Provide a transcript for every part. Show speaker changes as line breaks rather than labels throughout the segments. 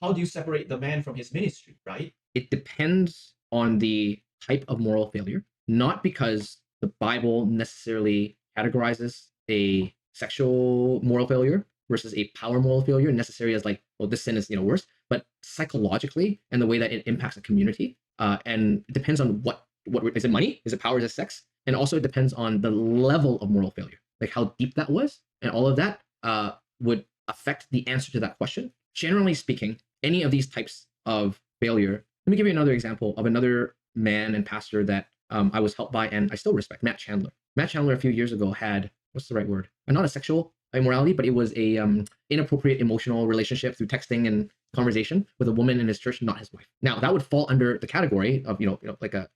how do you separate the man from his ministry, right?
It depends on the type of moral failure, not because the Bible necessarily categorizes a sexual moral failure versus a power moral failure necessarily as like, well, this sin is worse, but psychologically and the way that it impacts a community, and it depends on what is it money, is it power, is it sex, and also it depends on the level of moral failure, like how deep that was, and all of that would affect the answer to that question. Generally speaking, any of these types of failure. Let me give you another example of another man and pastor that I was helped by and I still respect, Matt Chandler. Matt Chandler a few years ago had, what's the right word? Not a sexual immorality, but it was a inappropriate emotional relationship through texting and conversation with a woman in his church, not his wife. Now that would fall under the category of like a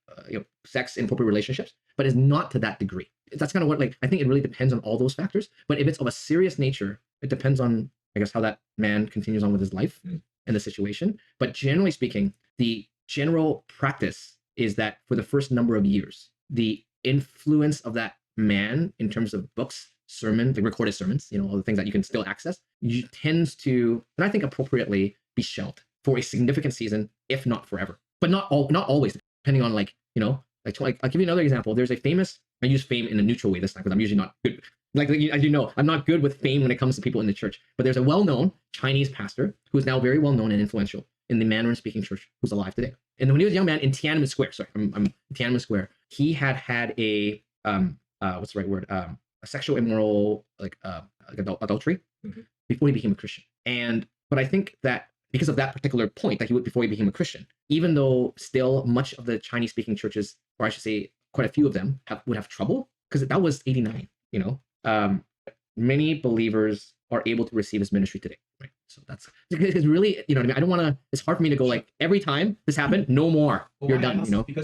sex inappropriate relationships, but is not to that degree. That's kind of what, like, I think it really depends on all those factors. But if it's of a serious nature, it depends on, I guess, how that man continues on with his life and the situation. But generally speaking, the general practice is that for the first number of years, the influence of that man in terms of books, sermons, like recorded sermons, all the things that you can still access, tends to, and I think appropriately, be shelved for a significant season, if not forever. But not always, depending on like I'll give you another example. There's a famous, I use fame in a neutral way this time because I'm usually not good. Like as you know, I'm not good with fame when it comes to people in the church. But there's a well-known Chinese pastor who is now very well-known and influential in the Mandarin-speaking church who's alive today. And when he was a young man in Tiananmen Square, I'm Tiananmen Square, he had a what's the right word? A sexual immoral, like adultery before he became a Christian. But I think that because of that particular point that before he became a Christian, even though still much of the Chinese-speaking churches, or I should say quite a few of them, would have trouble, because that was 89, many believers are able to receive his ministry today, right? So that's, it's really, what I mean? I don't want to, it's hard for me to go like, every time this happened, no more, you're done,
Because